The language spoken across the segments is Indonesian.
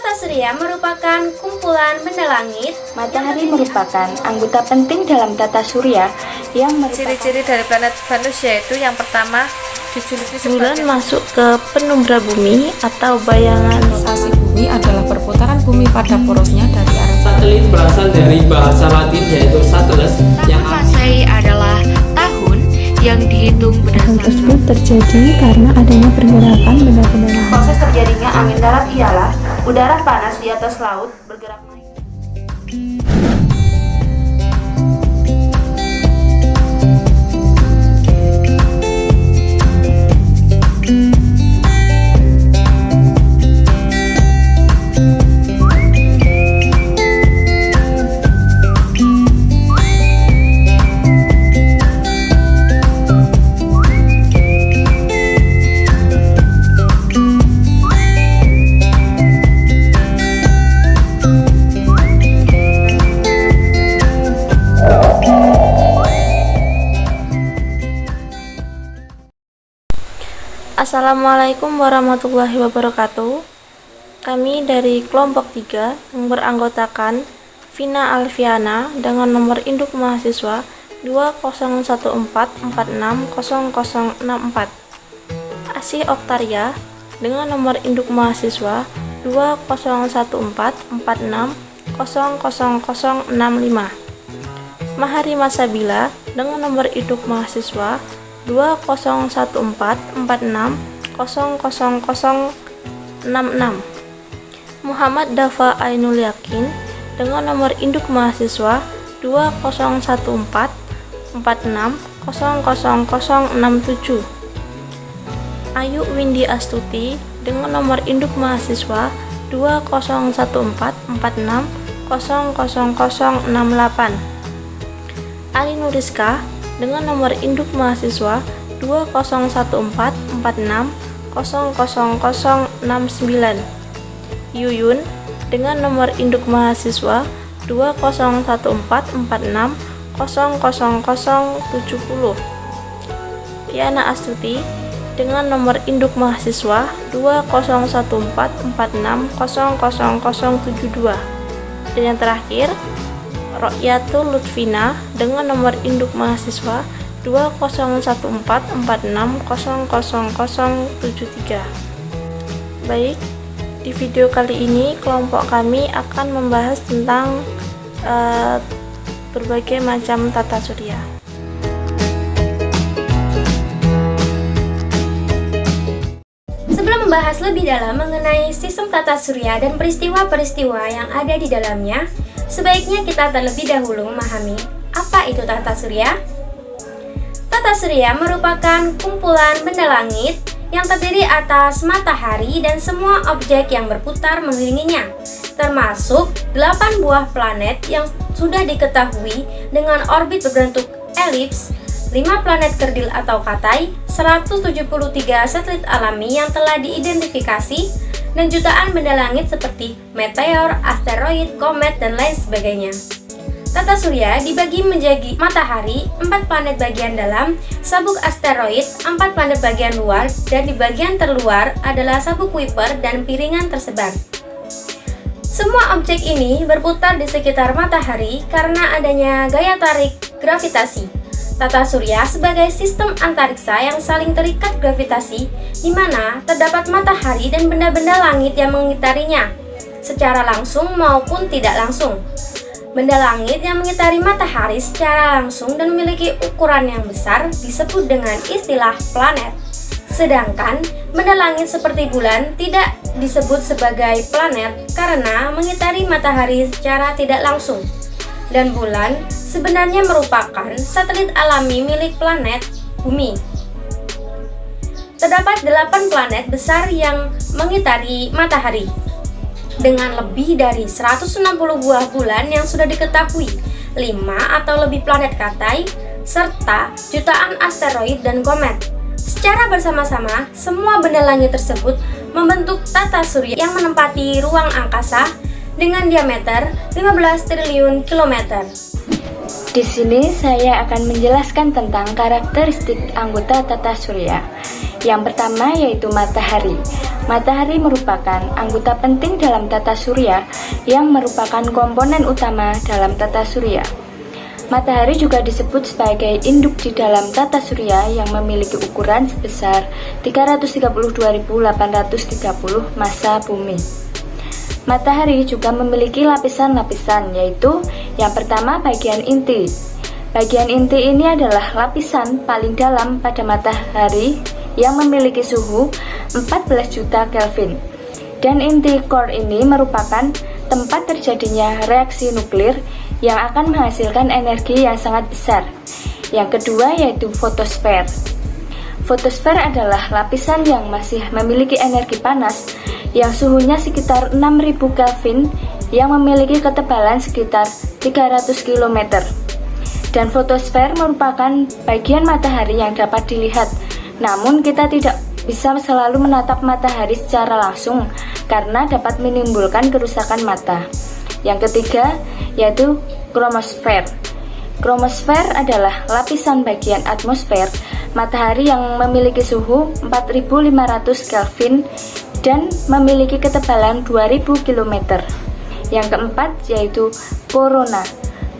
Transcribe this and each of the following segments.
Tata surya merupakan kumpulan benda langit. Matahari merupakan anggota penting dalam tata surya yang merupakan Ciri-ciri dari planet Venus yaitu yang pertama dijuluki Bulan sebagai masuk ke penumbra bumi atau bayangan Rotasi bumi adalah perputaran bumi pada porosnya dari arah Satelit berasal dari bahasa Latin yaitu satelus yang Masehi adalah tahun yang dihitung Hal berdasarkan tersebut terjadi karena adanya pergerakan benda-benda langit. proses terjadinya angin darat ialah udara panas di atas laut bergerak naik. Assalamualaikum warahmatullahi wabarakatuh. Kami dari kelompok 3 yang beranggotakan Vina Alfiana dengan nomor induk mahasiswa 2014460064, Asih Oktaria dengan nomor induk mahasiswa 2014460065, Mahari Masabila dengan nomor induk mahasiswa 201446000066, Muhammad Dafa Ainul Yakin dengan nomor induk mahasiswa 201446000067, Ayu Windy Astuti dengan nomor induk mahasiswa 201446000068, Ali Nuriska dengan nomor induk mahasiswa 201446000069, Yuyun dengan nomor induk mahasiswa 201446000070, Tiana Astuti dengan nomor induk mahasiswa 201446000072, dan yang terakhir Rokyatul Lutfina dengan nomor induk mahasiswa 201446000073. Baik, di video kali ini kelompok kami akan membahas tentang berbagai macam tata surya. Sebelum membahas lebih dalam mengenai sistem tata surya dan peristiwa-peristiwa yang ada di dalamnya, sebaiknya kita terlebih dahulu memahami apa itu tata surya. Tata surya merupakan kumpulan benda langit yang terdiri atas matahari dan semua objek yang berputar mengelilinginya, termasuk 8 buah planet yang sudah diketahui dengan orbit berbentuk elips, 5 planet kerdil atau katai, 173 satelit alami yang telah diidentifikasi, dan jutaan benda langit seperti meteor, asteroid, komet, dan lain sebagainya. Tata surya dibagi menjadi matahari, 4 planet bagian dalam, sabuk asteroid, 4 planet bagian luar, dan di bagian terluar adalah sabuk Kuiper dan piringan tersebar. Semua objek ini berputar di sekitar matahari karena adanya gaya tarik gravitasi. Tata surya sebagai sistem antariksa yang saling terikat gravitasi, di mana terdapat matahari dan benda-benda langit yang mengitarinya, secara langsung maupun tidak langsung. Benda langit yang mengitari matahari secara langsung dan memiliki ukuran yang besar disebut dengan istilah planet. Sedangkan benda langit seperti bulan tidak disebut sebagai planet karena mengitari matahari secara tidak langsung. Dan bulan sebenarnya merupakan satelit alami milik planet Bumi. Terdapat 8 planet besar yang mengitari matahari, dengan lebih dari 160 buah bulan yang sudah diketahui, 5 atau lebih planet katai, serta jutaan asteroid dan komet. Secara bersama-sama, semua benda langit tersebut membentuk tata surya yang menempati ruang angkasa dengan diameter 15 triliun kilometer. Di sini saya akan menjelaskan tentang karakteristik anggota tata surya. Yang pertama yaitu matahari. Matahari merupakan anggota penting dalam tata surya yang merupakan komponen utama dalam tata surya. Matahari juga disebut sebagai induk di dalam tata surya yang memiliki ukuran sebesar 332.830 massa bumi. Matahari juga memiliki lapisan-lapisan, yaitu yang pertama bagian inti. Bagian inti ini adalah lapisan paling dalam pada matahari yang memiliki suhu 14 juta Kelvin. Dan inti core ini merupakan tempat terjadinya reaksi nuklir yang akan menghasilkan energi yang sangat besar. Yang kedua yaitu fotosfer. Fotosfer adalah lapisan yang masih memiliki energi panas yang suhunya sekitar 6000 Kelvin yang memiliki ketebalan sekitar 300 km. Dan fotosfer merupakan bagian matahari yang dapat dilihat. Namun kita tidak bisa selalu menatap matahari secara langsung karena dapat menimbulkan kerusakan mata. Yang ketiga yaitu kromosfer. Kromosfer adalah lapisan bagian atmosfer matahari yang memiliki suhu 4500 Kelvin dan memiliki ketebalan 2000 km. Yang keempat yaitu korona.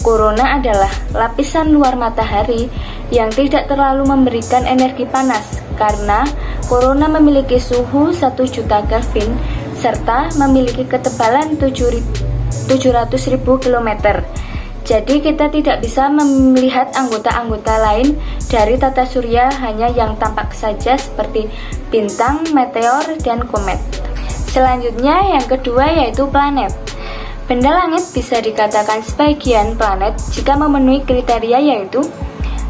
Korona adalah lapisan luar matahari yang tidak terlalu memberikan energi panas karena korona memiliki suhu 1 juta Kelvin serta memiliki ketebalan 700.000 km. Jadi kita tidak bisa melihat anggota-anggota lain dari tata surya, hanya yang tampak saja seperti bintang, meteor, dan komet. Selanjutnya yang kedua yaitu planet. Benda langit bisa dikatakan sebagian planet jika memenuhi kriteria yaitu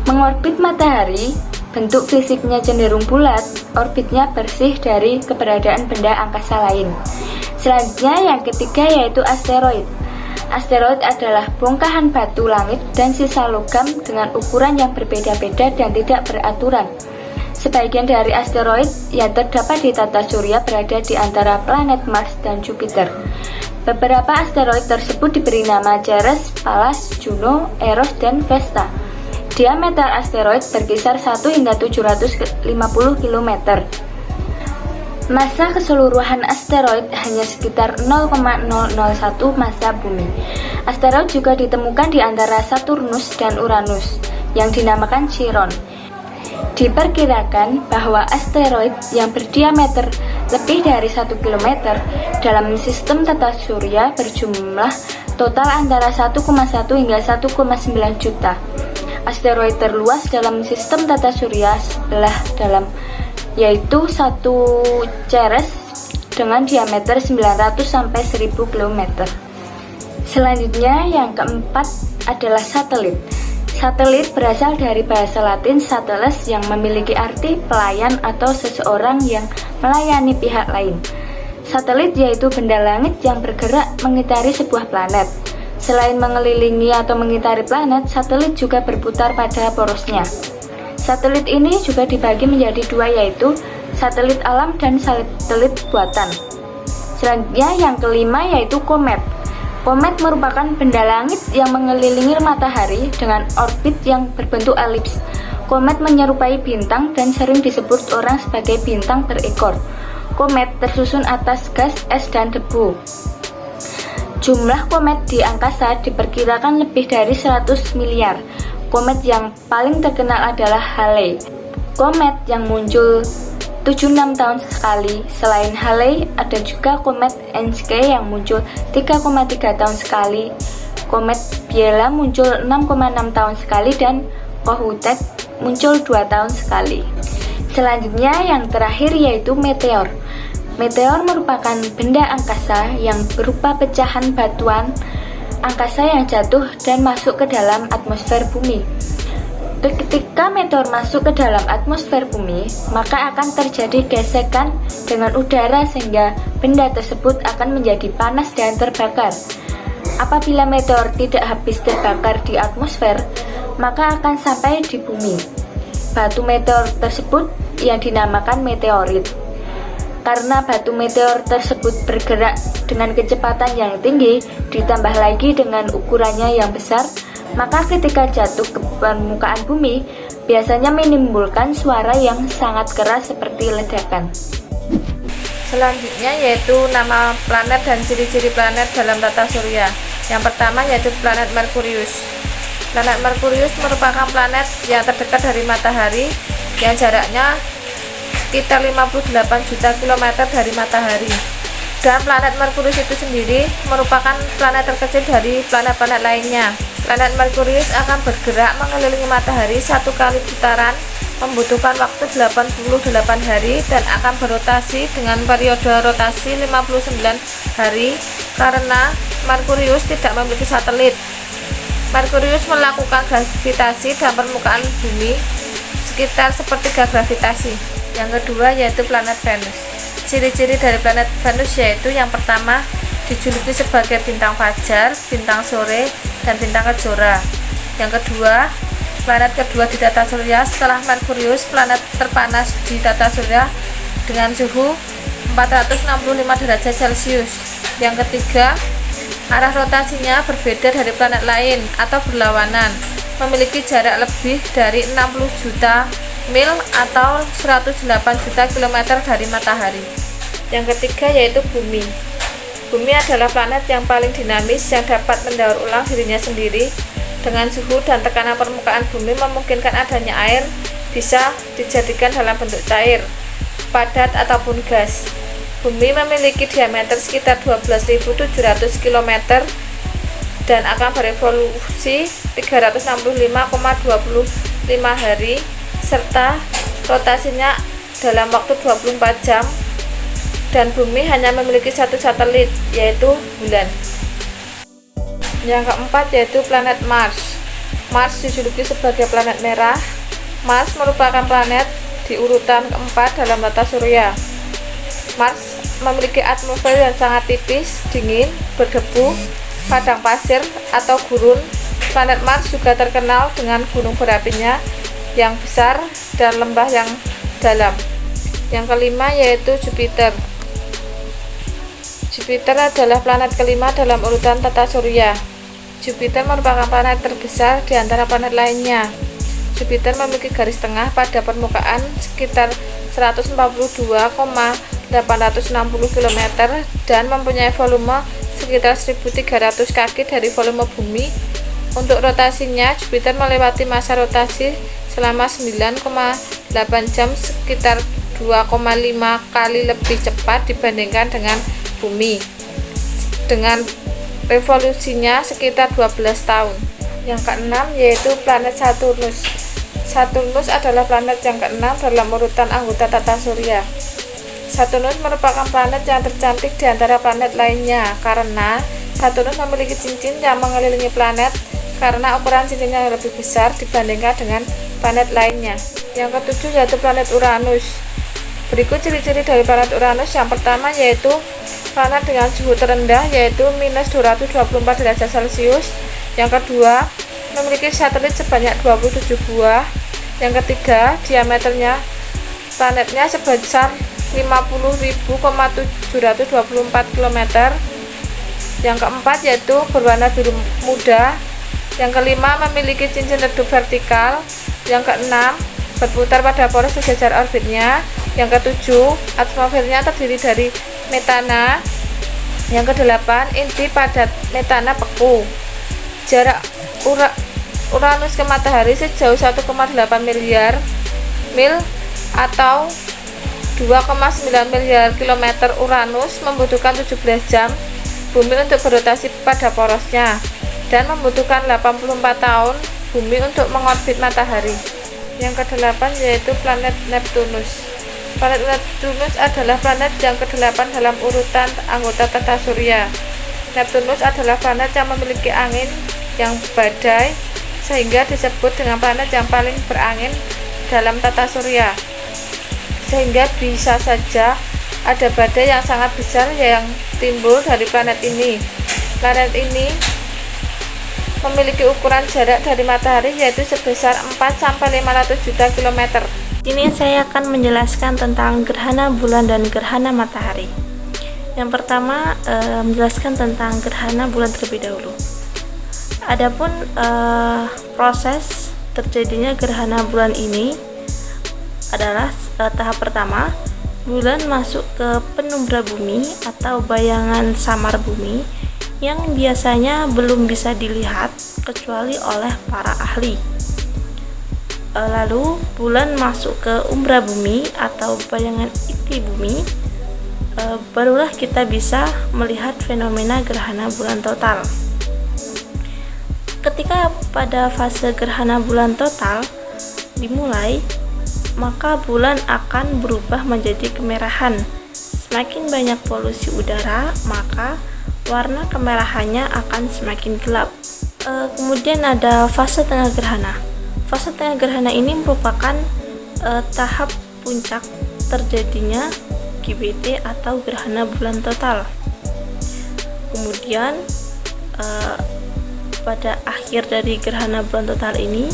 mengorbit matahari, bentuk fisiknya cenderung bulat, orbitnya bersih dari keberadaan benda angkasa lain. Selanjutnya yang ketiga yaitu asteroid. Asteroid adalah bongkahan batu langit dan sisa logam dengan ukuran yang berbeda-beda dan tidak beraturan. Sebagian dari asteroid yang terdapat di tata surya berada di antara planet Mars dan Jupiter. Beberapa asteroid tersebut diberi nama Ceres, Pallas, Juno, Eros, dan Vesta. Diameter asteroid berkisar 1 hingga 750 km. Massa keseluruhan asteroid hanya sekitar 0,001 massa bumi. Asteroid juga ditemukan di antara Saturnus dan Uranus yang dinamakan Chiron. Diperkirakan bahwa asteroid yang berdiameter lebih dari 1 km dalam sistem tata surya berjumlah total antara 1,1 hingga 1,9 juta. Asteroid terluas dalam sistem tata surya sebelah dalam yaitu satu Ceres dengan diameter 900 sampai 1000 km. Selanjutnya yang keempat adalah satelit. Satelit berasal dari bahasa Latin sateles yang memiliki arti pelayan atau seseorang yang melayani pihak lain. Satelit yaitu benda langit yang bergerak mengitari sebuah planet. Selain mengelilingi atau mengitari planet, satelit juga berputar pada porosnya. Satelit ini juga dibagi menjadi dua yaitu satelit alam dan satelit buatan. Selanjutnya yang kelima yaitu komet. Komet merupakan benda langit yang mengelilingi matahari dengan orbit yang berbentuk elips. Komet menyerupai bintang dan sering disebut orang sebagai bintang berekor. Komet tersusun atas gas, es, dan debu. Jumlah komet di angkasa diperkirakan lebih dari 100 miliar. Komet yang paling terkenal adalah Halley. Komet yang muncul 76 tahun sekali. Selain Halley, ada juga komet Encke yang muncul 3,3 tahun sekali. Komet Biela muncul 6,6 tahun sekali dan Kohoutek muncul 2 tahun sekali. Selanjutnya yang terakhir yaitu meteor. Meteor merupakan benda angkasa yang berupa pecahan batuan angkasa yang jatuh dan masuk ke dalam atmosfer bumi. Ketika meteor masuk ke dalam atmosfer bumi, maka akan terjadi gesekan dengan udara sehingga benda tersebut akan menjadi panas dan terbakar. Apabila meteor tidak habis terbakar di atmosfer, maka akan sampai di bumi. Batu meteor tersebut yang dinamakan meteorit. Karena batu meteor tersebut bergerak dengan kecepatan yang tinggi, ditambah lagi dengan ukurannya yang besar, maka ketika jatuh ke permukaan bumi, biasanya menimbulkan suara yang sangat keras seperti ledakan. Selanjutnya yaitu nama planet dan ciri-ciri planet dalam tata surya. Yang pertama yaitu planet Merkurius. Planet Merkurius merupakan planet yang terdekat dari matahari yang jaraknya sekitar 58 juta kilometer dari matahari. Dan planet Merkurius itu sendiri merupakan planet terkecil dari planet-planet lainnya. Planet Merkurius akan bergerak mengelilingi matahari satu kali putaran, membutuhkan waktu 88 hari dan akan berotasi dengan periode rotasi 59 hari karena Merkurius tidak memiliki satelit. Merkurius melakukan gravitasi dan permukaan bumi sekitar sepertiga gravitasi. Yang kedua yaitu planet Venus. Ciri-ciri dari planet Venus yaitu yang pertama dijuluki sebagai bintang fajar, bintang sore, dan bintang kejora. Yang kedua, planet kedua di tata surya setelah Merkurius, planet terpanas di tata surya dengan suhu 465 derajat Celcius. Yang ketiga, arah rotasinya berbeda dari planet lain atau berlawanan, memiliki jarak lebih dari 60 juta mil atau 108 juta kilometer dari matahari. Yang ketiga yaitu bumi. Bumi adalah planet yang paling dinamis yang dapat mendaur ulang dirinya sendiri. Dengan suhu dan tekanan permukaan bumi memungkinkan adanya air bisa dijadikan dalam bentuk cair, padat ataupun gas. Bumi memiliki diameter sekitar 12.700 km dan akan berevolusi 365,25 hari serta rotasinya dalam waktu 24 jam dan bumi hanya memiliki satu satelit yaitu bulan. Yang keempat yaitu planet Mars. Mars dijuluki sebagai planet merah. Mars merupakan planet di urutan keempat dalam tata surya. Mars memiliki atmosfer yang sangat tipis, dingin, berdebu, padang pasir atau gurun. Planet Mars juga terkenal dengan gunung berapinya yang besar dan lembah yang dalam. Yang kelima yaitu Jupiter. Jupiter adalah planet kelima dalam urutan tata surya. Jupiter merupakan planet terbesar di antara planet lainnya. Jupiter memiliki garis tengah pada permukaan sekitar 142,860 km dan mempunyai volume sekitar 1.300 kaki dari volume bumi. Untuk rotasinya, Jupiter melewati masa rotasi selama 9,8 jam, sekitar 2,5 kali lebih cepat dibandingkan dengan bumi, dengan revolusinya sekitar 12 tahun. Yang keenam yaitu planet Saturnus. Saturnus adalah planet yang keenam dalam urutan anggota tata surya. Saturnus merupakan planet yang tercantik di antara planet lainnya karena Saturnus memiliki cincin yang mengelilingi planet karena ukuran cincinnya lebih besar dibandingkan dengan planet lainnya. Yang ketujuh yaitu planet Uranus. Berikut ciri-ciri dari planet Uranus. Yang pertama yaitu planet dengan suhu terendah yaitu minus 224 derajat Celcius. Yang kedua, memiliki satelit sebanyak 27 buah. Yang ketiga, diameternya planetnya sebesar 50.724 km. Yang keempat yaitu berwarna biru muda. Yang kelima, memiliki cincin redup vertikal. Yang keenam, berputar pada poros sejajar orbitnya. Yang ketujuh, atmosfernya terdiri dari metana. Yang kedelapan, inti padat metana beku. Jarak Uranus ke matahari sejauh 1,8 miliar mil atau 2,9 miliar kilometer. Uranus membutuhkan 17 jam bumi untuk berotasi pada porosnya dan membutuhkan 84 tahun bumi untuk mengorbit matahari. Yang kedelapan yaitu planet Neptunus. Planet Neptunus adalah planet yang ke-8 dalam urutan anggota tata surya. Neptunus adalah planet yang memiliki angin yang badai sehingga disebut dengan planet yang paling berangin dalam tata surya. Sehingga bisa saja ada badai yang sangat besar yang timbul dari planet ini. Planet ini memiliki ukuran jarak dari matahari yaitu sebesar 4-500 juta kilometer. Ini saya akan menjelaskan tentang gerhana bulan dan gerhana matahari. Yang pertama, menjelaskan tentang gerhana bulan terlebih dahulu. Adapun proses terjadinya gerhana bulan ini adalah tahap pertama, bulan masuk ke penumbra bumi atau bayangan samar bumi yang biasanya belum bisa dilihat kecuali oleh para ahli. Lalu bulan masuk ke umbra bumi atau bayangan inti bumi, barulah kita bisa melihat fenomena gerhana bulan total. Ketika pada fase gerhana bulan total dimulai, maka bulan akan berubah menjadi kemerahan. Semakin banyak polusi udara, maka warna kemerahannya akan semakin gelap. Kemudian ada fase tengah gerhana. Fase tengah gerhana ini merupakan tahap puncak terjadinya GBT atau gerhana bulan total. Kemudian pada akhir dari gerhana bulan total ini,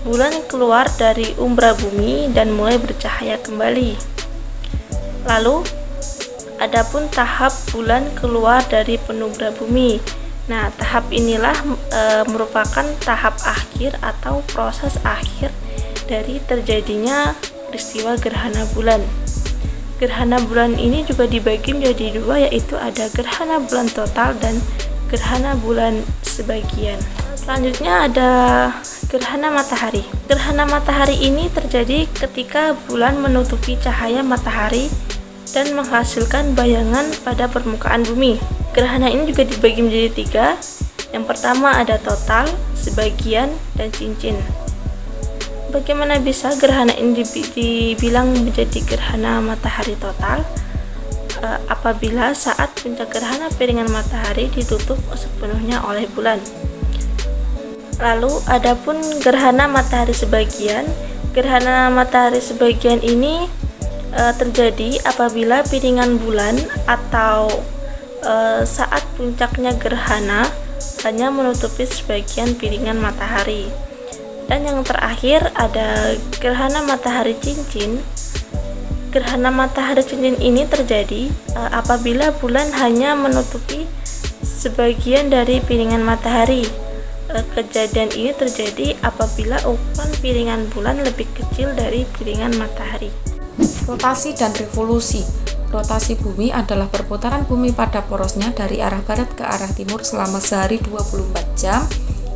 bulan keluar dari umbra bumi dan mulai bercahaya kembali. Lalu adapun tahap bulan keluar dari penumbra bumi. Nah, tahap inilah merupakan tahap akhir atau proses akhir dari terjadinya peristiwa gerhana bulan. Gerhana bulan ini juga dibagi menjadi dua, yaitu ada gerhana bulan total dan gerhana bulan sebagian. Selanjutnya ada gerhana matahari. Gerhana matahari ini terjadi ketika bulan menutupi cahaya matahari dan menghasilkan bayangan pada permukaan bumi. Gerhana ini juga dibagi menjadi tiga. Yang pertama ada total, sebagian, dan cincin. Bagaimana bisa gerhana ini dibilang menjadi gerhana matahari total? Apabila saat puncak gerhana piringan matahari ditutup sepenuhnya oleh bulan. Lalu adapun gerhana matahari sebagian. Gerhana matahari sebagian ini terjadi apabila piringan bulan atau saat puncaknya gerhana hanya menutupi sebagian piringan matahari. Dan yang terakhir ada gerhana matahari cincin. Gerhana matahari cincin ini terjadi apabila bulan hanya menutupi sebagian dari piringan matahari. Kejadian ini terjadi apabila ukuran piringan bulan lebih kecil dari piringan matahari. Rotasi dan revolusi. Rotasi bumi adalah perputaran bumi pada porosnya dari arah barat ke arah timur selama sehari 24 jam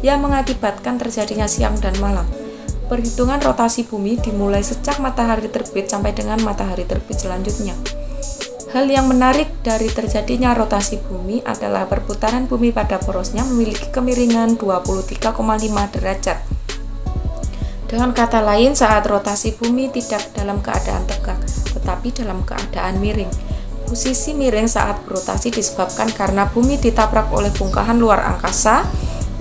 yang mengakibatkan terjadinya siang dan malam. Perhitungan rotasi bumi dimulai sejak matahari terbit sampai dengan matahari terbit selanjutnya. Hal yang menarik dari terjadinya rotasi bumi adalah perputaran bumi pada porosnya memiliki kemiringan 23,5 derajat. Dengan kata lain, saat rotasi bumi tidak dalam keadaan tegak, tetapi dalam keadaan miring. Posisi miring saat berotasi disebabkan karena bumi ditabrak oleh bongkahan luar angkasa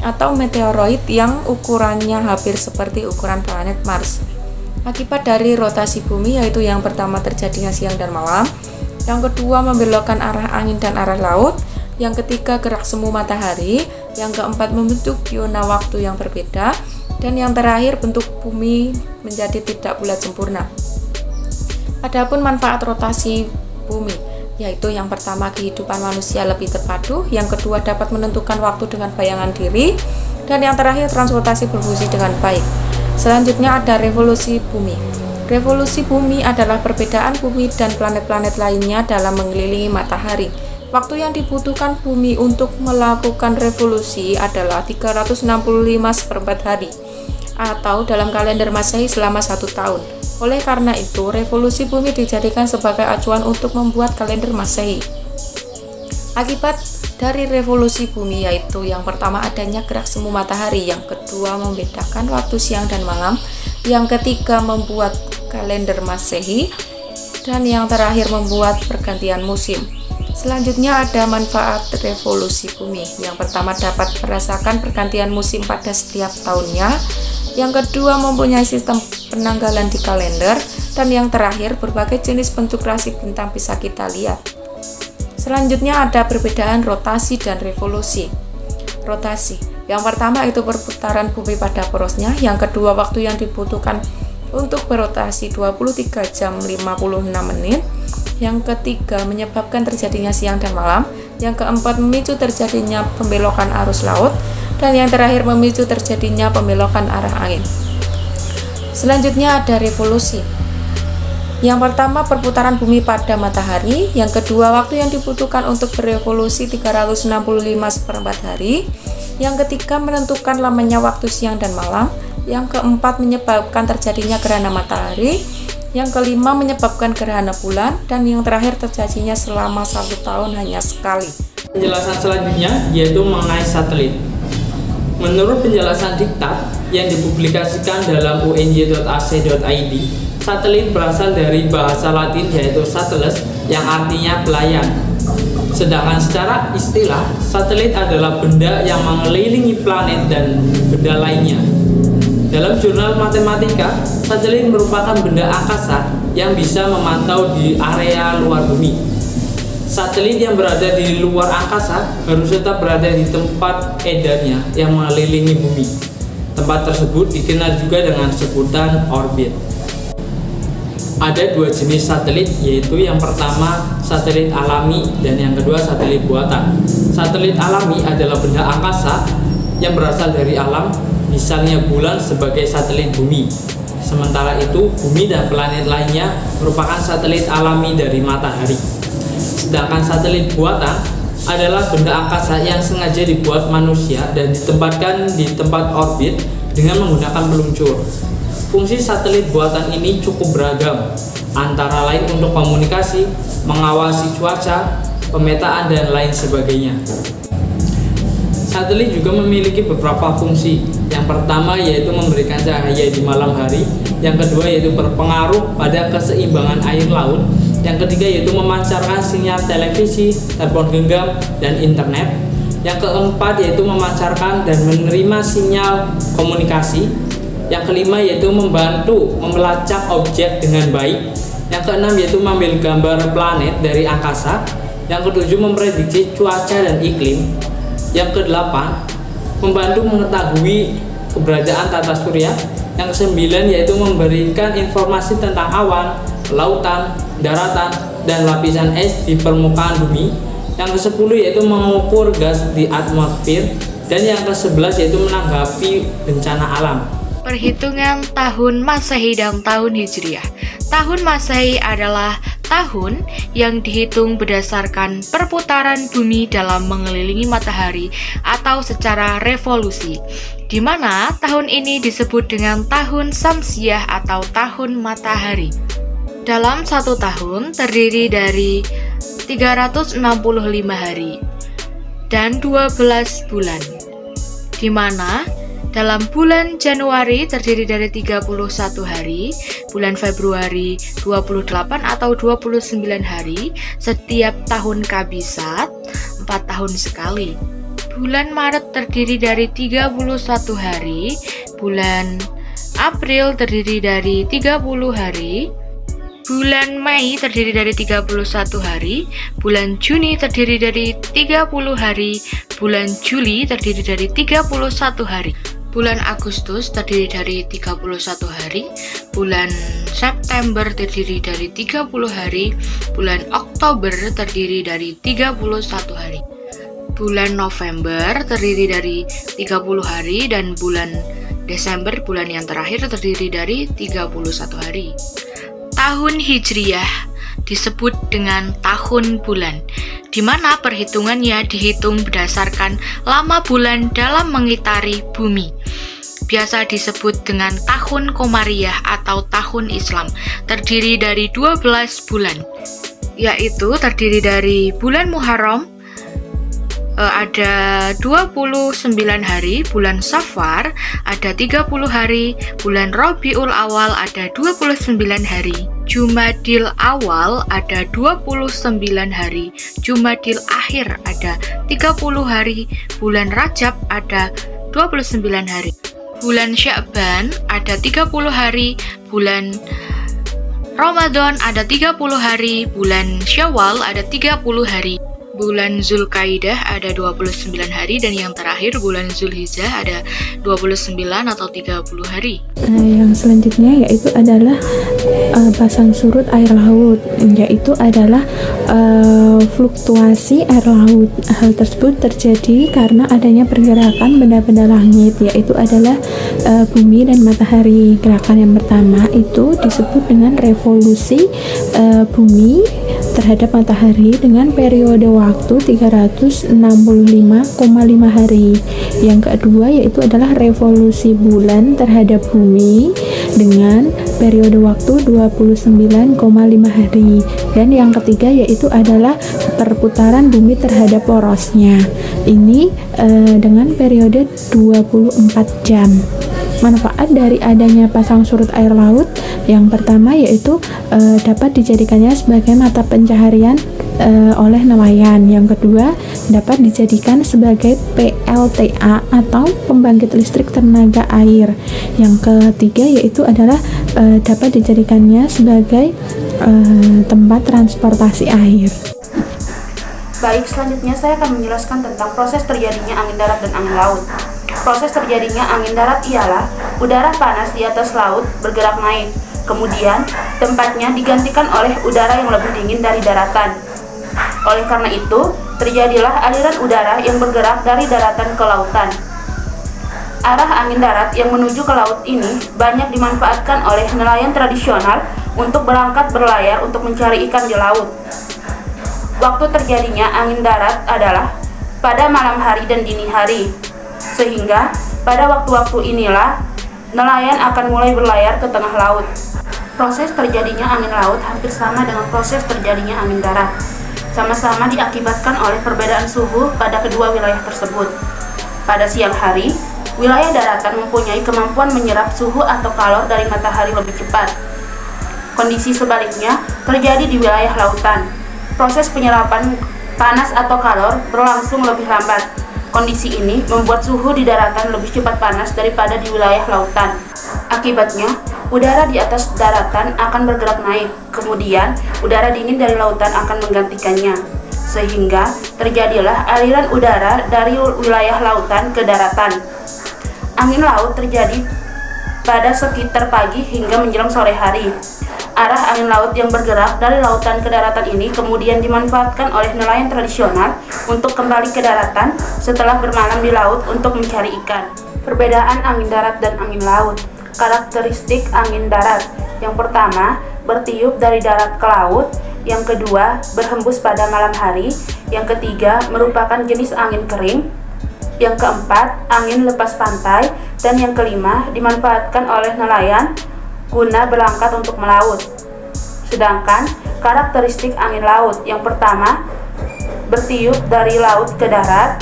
atau meteoroid yang ukurannya hampir seperti ukuran planet Mars. Akibat dari rotasi bumi yaitu yang pertama terjadinya siang dan malam, yang kedua membelokkan arah angin dan arah laut, yang ketiga gerak semu matahari, yang keempat membentuk zona waktu yang berbeda, dan yang terakhir bentuk bumi menjadi tidak bulat sempurna. Adapun manfaat rotasi bumi, yaitu yang pertama kehidupan manusia lebih terpadu, yang kedua dapat menentukan waktu dengan bayangan diri, dan yang terakhir transportasi berfungsi dengan baik. Selanjutnya ada revolusi bumi. Revolusi bumi adalah perbedaan bumi dan planet-planet lainnya dalam mengelilingi matahari. Waktu yang dibutuhkan bumi untuk melakukan revolusi adalah 365 hari atau dalam kalender Masehi selama 1 tahun. Oleh karena itu, revolusi bumi dijadikan sebagai acuan untuk membuat kalender Masehi. Akibat dari revolusi bumi yaitu yang pertama adanya gerak semu matahari, yang kedua membedakan waktu siang dan malam, yang ketiga membuat kalender Masehi, dan yang terakhir membuat pergantian musim. Selanjutnya ada manfaat revolusi bumi. Yang pertama dapat merasakan pergantian musim pada setiap tahunnya, yang kedua mempunyai sistem penanggalan di kalender, dan yang terakhir berbagai jenis bentuk rasi bintang bisa kita lihat. Selanjutnya ada perbedaan rotasi dan revolusi. Rotasi, yang pertama itu perputaran bumi pada porosnya, yang kedua waktu yang dibutuhkan untuk berotasi 23 jam 56 menit, yang ketiga menyebabkan terjadinya siang dan malam, yang keempat memicu terjadinya pembelokan arus laut, dan yang terakhir memicu terjadinya pembelokan arah angin. Selanjutnya ada revolusi. Yang pertama, perputaran bumi pada matahari. Yang kedua, waktu yang dibutuhkan untuk berevolusi 365 hari. Yang ketiga, menentukan lamanya waktu siang dan malam. Yang keempat, menyebabkan terjadinya gerhana matahari. Yang kelima, menyebabkan gerhana bulan. Dan yang terakhir, terjadinya selama 1 tahun hanya sekali. Penjelasan selanjutnya yaitu mengenai satelit. Menurut penjelasan diktat yang dipublikasikan dalam unj.ac.id, satelit berasal dari bahasa Latin yaitu satelus yang artinya pelayan. Sedangkan secara istilah, satelit adalah benda yang mengelilingi planet dan benda lainnya. Dalam jurnal matematika, satelit merupakan benda angkasa yang bisa memantau di area luar bumi. Satelit yang berada di luar angkasa harus tetap berada di tempat edarnya yang mengelilingi bumi. Tempat tersebut dikenal juga dengan sebutan orbit. Ada 2 jenis satelit, yaitu yang pertama satelit alami dan yang kedua satelit buatan. Satelit alami adalah benda angkasa yang berasal dari alam, misalnya bulan sebagai satelit bumi. Sementara itu, bumi dan planet lainnya merupakan satelit alami dari matahari. Sedangkan satelit buatan adalah benda angkasa yang sengaja dibuat manusia dan ditempatkan di tempat orbit dengan menggunakan peluncur. Fungsi satelit buatan ini cukup beragam, antara lain untuk komunikasi, mengawasi cuaca, pemetaan, dan lain sebagainya. Satelit juga memiliki beberapa fungsi. Yang pertama yaitu memberikan cahaya di malam hari, yang kedua yaitu berpengaruh pada keseimbangan air laut, yang ketiga yaitu memancarkan sinyal televisi, telepon genggam, dan internet. Yang keempat yaitu memancarkan dan menerima sinyal komunikasi. Yang kelima yaitu membantu melacak objek dengan baik. Yang keenam yaitu mengambil gambar planet dari angkasa. Yang ketujuh memprediksi cuaca dan iklim. Yang kedelapan membantu mengetahui keberadaan tata surya. Yang kesembilan yaitu memberikan informasi tentang awan, lautan, daratan, dan lapisan es di permukaan bumi. Yang ke-10 yaitu mengukur gas di atmosfer. Dan yang ke-11 yaitu menanggapi bencana alam. Perhitungan tahun Masehi dan tahun Hijriah. Tahun Masehi adalah tahun yang dihitung berdasarkan perputaran bumi dalam mengelilingi matahari atau secara revolusi, di mana tahun ini disebut dengan tahun Syamsiah atau tahun matahari. Dalam 1 tahun terdiri dari 365 hari dan 12 bulan, di mana dalam bulan Januari terdiri dari 31 hari, bulan Februari 28 atau 29 hari, setiap tahun kabisat 4 tahun sekali. Bulan Maret terdiri dari 31 hari, bulan April terdiri dari 30 hari, bulan Mei terdiri dari 31 hari, bulan Juni terdiri dari 30 hari, bulan Juli terdiri dari 31 hari. Bulan Agustus terdiri dari 31 hari, bulan September terdiri dari 30 hari, bulan Oktober terdiri dari 31 hari. Bulan November terdiri dari 30 hari dan bulan Desember, bulan yang terakhir, terdiri dari 31 hari. Tahun Hijriah disebut dengan tahun bulan, di mana perhitungannya dihitung berdasarkan lama bulan dalam mengitari bumi. Biasa disebut dengan tahun Komariah atau tahun Islam, terdiri dari 12 bulan, yaitu terdiri dari bulan Muharram, ada 29 hari, bulan Safar ada 30 hari, bulan Rabiul Awal ada 29 hari, Jumadil Awal ada 29 hari, Jumadil Akhir ada 30 hari, bulan Rajab ada 29 hari, bulan Sya'ban ada 30 hari, bulan Ramadan ada 30 hari, bulan Syawal ada 30 hari, bulan Zulkaidah ada 29 hari, dan yang terakhir bulan Zulhijjah ada 29 atau 30 hari. Yang selanjutnya yaitu adalah pasang surut air laut, yaitu adalah fluktuasi air laut. Hal tersebut terjadi karena adanya pergerakan benda-benda langit, yaitu adalah bumi dan matahari. Gerakan yang pertama itu disebut dengan revolusi bumi terhadap matahari dengan periode waktu 365,5 hari. Yang kedua yaitu adalah revolusi bulan terhadap bumi dengan periode waktu 29,5 hari. Dan yang ketiga yaitu adalah perputaran bumi terhadap porosnya. Ini dengan periode 24 jam. Manfaat dari adanya pasang surut air laut yang pertama yaitu dapat dijadikannya sebagai mata pencaharian oleh nelayan. Yang kedua dapat dijadikan sebagai PLTA atau pembangkit listrik tenaga air. Yang ketiga yaitu adalah dapat dijadikannya sebagai tempat transportasi air. Baik, selanjutnya saya akan menjelaskan tentang proses terjadinya angin darat dan angin laut. Proses terjadinya angin darat ialah udara panas di atas laut bergerak naik, kemudian tempatnya digantikan oleh udara yang lebih dingin dari daratan. Oleh karena itu, terjadilah aliran udara yang bergerak dari daratan ke lautan. Arah angin darat yang menuju ke laut ini banyak dimanfaatkan oleh nelayan tradisional untuk berangkat berlayar untuk mencari ikan di laut. Waktu terjadinya angin darat adalah pada malam hari dan dini hari, sehingga pada waktu-waktu inilah nelayan akan mulai berlayar ke tengah laut. Proses terjadinya angin laut hampir sama dengan proses terjadinya angin darat. Sama-sama diakibatkan oleh perbedaan suhu pada kedua wilayah tersebut. Pada siang hari, wilayah daratan mempunyai kemampuan menyerap suhu atau kalor dari matahari lebih cepat. Kondisi sebaliknya terjadi di wilayah lautan. Proses penyerapan panas atau kalor berlangsung lebih lambat. Kondisi ini membuat suhu di daratan lebih cepat panas daripada di wilayah lautan. Akibatnya, udara di atas daratan akan bergerak naik, kemudian udara dingin dari lautan akan menggantikannya, sehingga terjadilah aliran udara dari wilayah lautan ke daratan. Angin laut terjadi pada sekitar pagi hingga menjelang sore hari. Arah angin laut yang bergerak dari lautan ke daratan ini kemudian dimanfaatkan oleh nelayan tradisional untuk kembali ke daratan setelah bermalam di laut untuk mencari ikan. Perbedaan angin darat dan angin laut. Karakteristik angin darat. Yang pertama, bertiup dari darat ke laut. Yang kedua, berhembus pada malam hari. Yang ketiga, merupakan jenis angin kering. Yang keempat, angin lepas pantai. Dan yang kelima, dimanfaatkan oleh nelayan guna berangkat untuk melaut. Sedangkan karakteristik angin laut, yang pertama bertiup dari laut ke darat,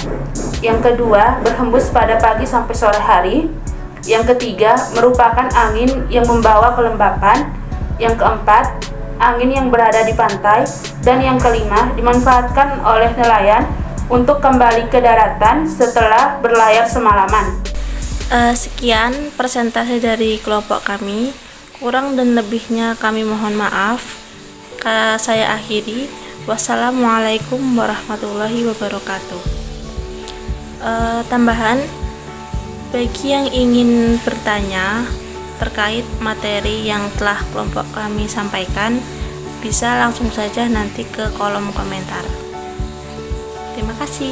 yang kedua berhembus pada pagi sampai sore hari, yang ketiga merupakan angin yang membawa kelembapan, yang keempat angin yang berada di pantai, dan yang kelima dimanfaatkan oleh nelayan untuk kembali ke daratan setelah berlayar semalaman. Sekian presentasi dari kelompok kami. Kurang dan lebihnya kami mohon maaf. Saya akhiri. Wassalamualaikum warahmatullahi wabarakatuh. Tambahan, bagi yang ingin bertanya terkait materi yang telah kelompok kami sampaikan, bisa langsung saja nanti ke kolom komentar. Terima kasih.